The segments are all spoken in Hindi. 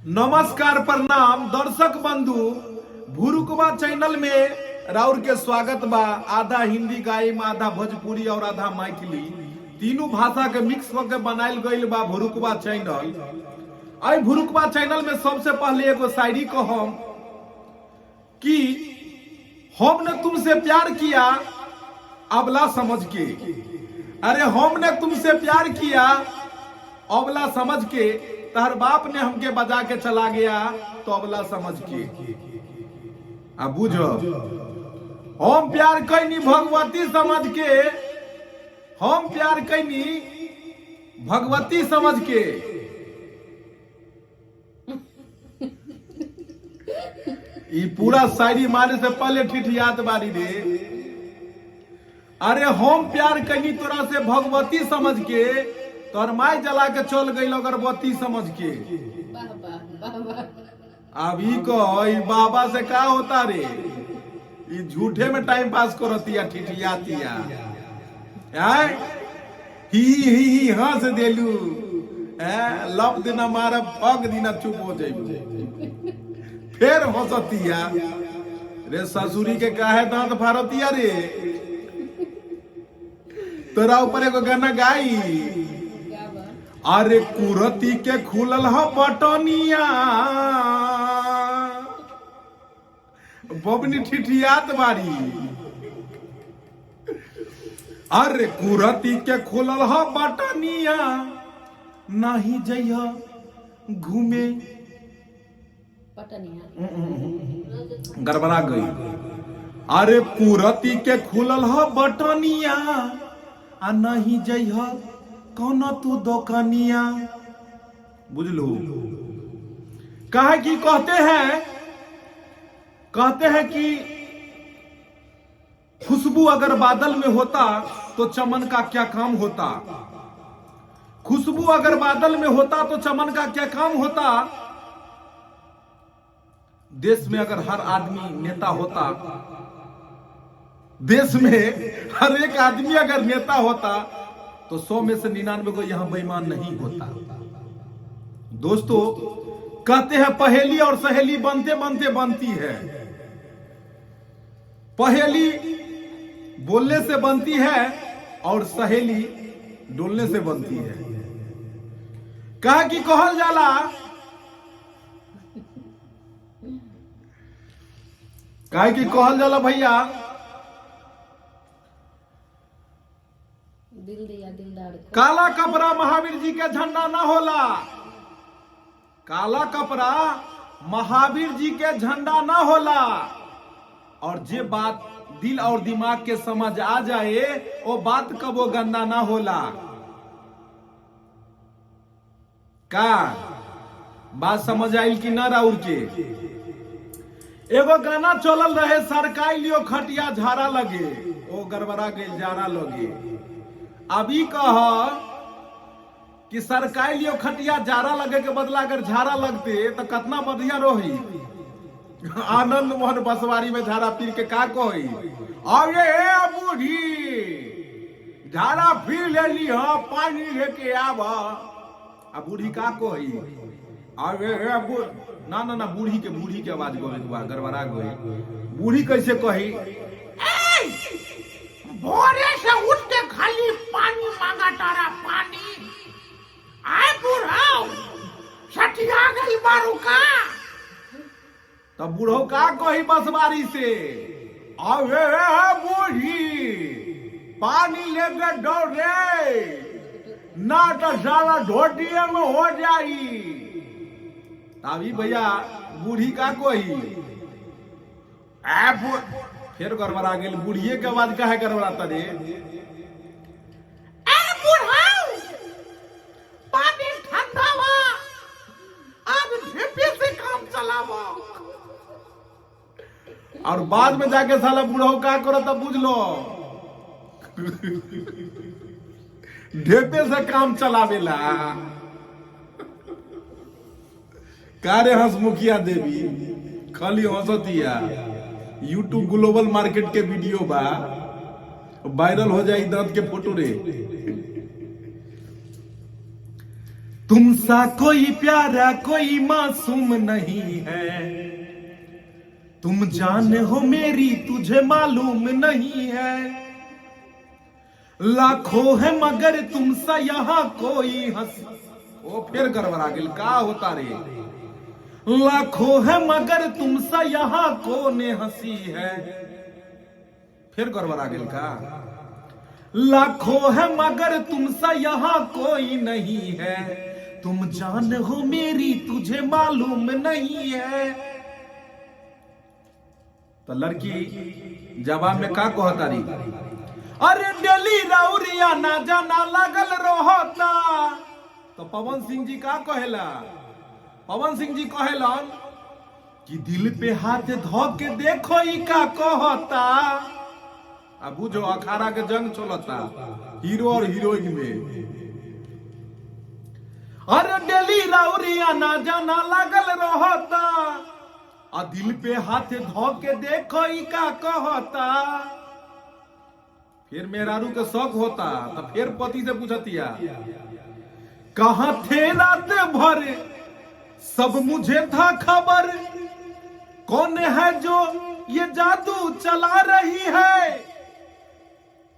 नमस्कार प्रणाम दर्शक बंधु भुरुकवा चैनल में राउर के स्वागत बा। आधा हिंदी गायम, आधा भोजपुरी और आधा मैथिली तीनों भाषा के मिक्स करके बनायल गईल बा भुरुकवा चैनल। आई भुरुकवा चैनल में सबसे पहले एगो शायरी को हम कि हमने तुमसे प्यार किया अबला समझ के। अरे हमने तुमसे प्यार किया अबला समझ के, तहर बाप ने हमके बजा के चला गया तो अबला समझ के। अब बुझो, हम प्यार कैनी भगवती समझ के, हम प्यार कैनी भगवती समझ के। ये पूरा शायरी मारे से पहले ठिठियात बारी रे। अरे हम प्यार कैनी तोरा से भगवती समझ के, तोर माई जला के चल गई अगरबत्ती समझ के। अभी को बाबा से का होता रे, ये झूठे में टाइम पास करतिया ठिठियातिया। ही हंस देलू लब दिना मारा फग दिना चुप हो जाइबू, फिर हंसतिया रे। ससुरी के काहे दांत फाड़तिया रे। तोरा ऊपर एगो गाना गाई, अरे कुरती के खुलल ह बटनिया। बबनी ठिठियात बारी। अरे कुरती के खुलल ह बटनिया, नहीं जइहा घूमे गड़बड़ा गई। अरे कुरती के खुलल ह बटनिया, आ नहीं जइहा कौन तू दोकानिया। बुझलू कहे कि कहते हैं कि खुशबू अगर बादल में होता तो चमन का क्या काम होता। खुशबू अगर बादल में होता तो चमन का क्या काम होता। देश में अगर हर आदमी नेता होता, देश में हर एक आदमी अगर नेता होता तो 100 में से 99 को यहां बेईमान नहीं होता। दोस्तों कहते हैं पहेली और सहेली बनते बनते बनती है। पहेली बोलने से बनती है और सहेली डोलने से बनती है। कहा कि कहल जाला, कहा कि कहल जाला भैया, काला कपड़ा महावीर जी के झंडा ना होला। काला कपड़ा महावीर जी के झंडा ना होला। और जे बात दिल और दिमाग के समझ आ जाए वो बात कबो गंदा ना होला। का बात समझ आइल कि ना राउर के। एगो गाना चलल रहे, सरकाई लियो खटिया झाड़ा लगे, ओ गड़बड़ा गई जाड़ा लगे। अभी कह कि सरकाई लियो खटिया जाड़ा लगे के बदला अगर झाड़ा लगते तो कितना बढ़िया रही। आनंद मोहन बसवारी में झाड़ा पीर के का कही, अरे बूढ़ी झाड़ा फिर ले ली हो, पानी लेके आव। बूढ़ी का कही, अरे ना ना ना बूढ़ी के आवाज गड़बड़ा गई। बूढ़ी कैसे कही, भोरे से उठ के खाली पानी मांगा तारा पानी। आए बुढ़ाओ सठिया गई बारू का। तब बूढ़ो का कही बसवारी से, अरे बूढ़ी पानी लेके दौड़े ना तो सारा ढोटिए में हो जाई। तभी भैया बूढ़ी का कही, फिर गड़बड़ा गेल। बूढ़िए के आवाज काहे गड़बड़ाता रे। पानी ठंडा बा, अब ढेपे से काम चलावा। और बाद में जाके साला बूढ़ो का करो तब बुझ लो, ढेपे से काम चलावेला। कारे हंसमुखिया देवी खाली हंसतिया। यूट्यूब ग्लोबल मार्केट के वीडियो बा, वायरल हो जाए दांत के फोटो रे। तुमसा कोई प्यारा कोई मासूम नहीं है, तुम जान हो मेरी तुझे मालूम नहीं है। लाखों है मगर तुमसा यहाँ कोई हंसी, ओ फिर गड़बड़ा गेल का होता रे। लाखों है मगर तुमसा यहाँ कोने हंसी है, फिर गड़बड़ा गेल का। लाखों है मगर तुमसा यहाँ कोई नहीं है, तुम जान हो मेरी तुझे मालूम नहीं है। तो लड़की जवाब में का कहता रही, अरे डेली राउरिया ना जाना लागल रहता। तो पवन सिंह जी का कहेला, पवन सिंह जी कहेलन कि दिल पे हाथ धो के देखो ई का कहता। अब बुझो अखाड़ा के जंग चलता हीरो और हीरोइन में। अरे डेली राउरिया ना जाना लागल रहता, आ दिल पे हाथ धो के देखो ई का कहता। फिर मेहरारू के शौक होता तो फिर पति से पूछतिया, कहां थे रात भर सब मुझे था खबर, कौन है जो ये जादू चला रही है।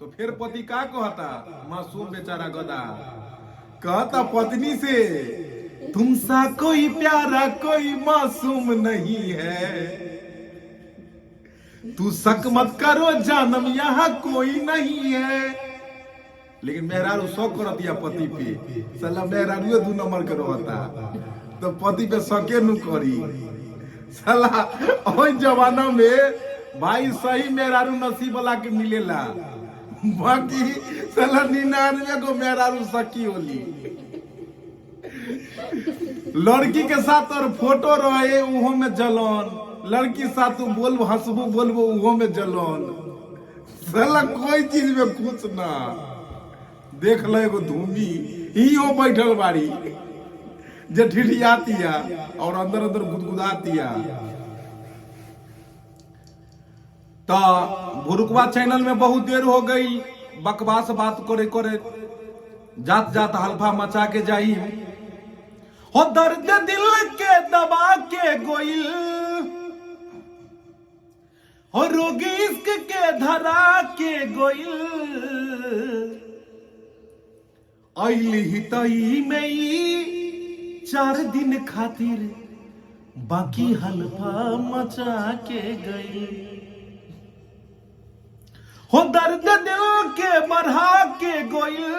तो फिर पति का कहता, मासूम बेचारा गधा कहता पत्नी से, तुमसा कोई प्यारा कोई मासूम नहीं है, तू शक मत करो जानम यहाँ कोई नहीं है। लेकिन मेहरारू शौक कर दिया पति पे, साला मेहरारू 2 नंबर के रहता तो पति पे शके नु करी। साला ओई जमाना में भाई सही मेहरारू नसीब वाला के मिलेला, बाकी साला 99 को मेहरारू सकी होली। लड़की के साथ और फोटो रहे उहो में जलन, लड़की साथ बोलबो हंसबो बोलबो उहो में जलन। साला कोई चीज में खुश ना। देख ले एगो धूमी ही हो बैठल बाड़ी जे ठिठियातिया और अंदर अंदर गुदगुदातिया। तो भुरुकवा चैनल में बहुत देर हो गई, बकवास बात करे करे जात जात हल्फा मचा के जाई। हो दर्द दिल के दबा के गोइल, हो रोगी इश्क के धरा के गोइल। आइली ही तई में 4 दिन खातिर बाकी हल्फा मचा के गई। हो दर्द दिल के बढ़ा के गोइल,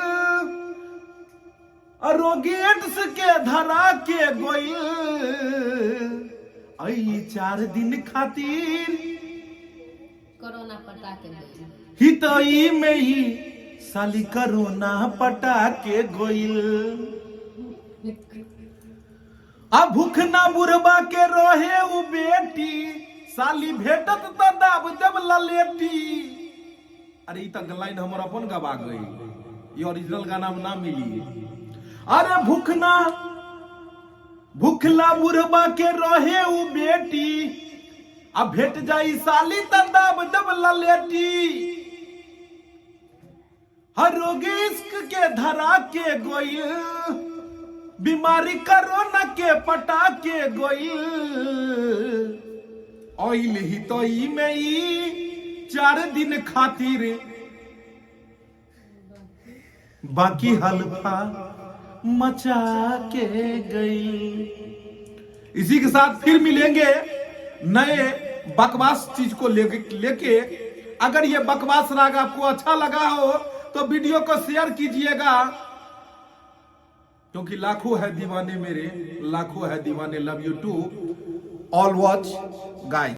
रोगी एड्स के धरा के गोइल। आई 4 दिन खातिर कोरोना पटा के गई, हितई में ही साली कोरोना पटा के गोइल। आ भूख ना बुरबा के रहे उ बेटी, साली भेटत त दाब जब ललेटी। अरे ई तक लाइन हमर अपन गवा गई, ये ओरिजिनल गाना में ना मिली। अरे भूखला बुरबा के रहे उ बेटी, अब भेट जाई साली त दाब जब ललेटी। हर रोगी इश्क के धरा के गोइल, बीमारी कोरोना के पटा के गोइल। ऑइल ही तो ई में ई 4 दिन खातिर बाकी हल्फा मचा के गई। इसी के साथ फिर मिलेंगे नए बकवास चीज को लेके। अगर ये बकवास राग आपको अच्छा लगा हो तो वीडियो को शेयर कीजिएगा, क्योंकि लाखों है दीवाने मेरे, लाखों है दीवाने। Love you to all watch guys.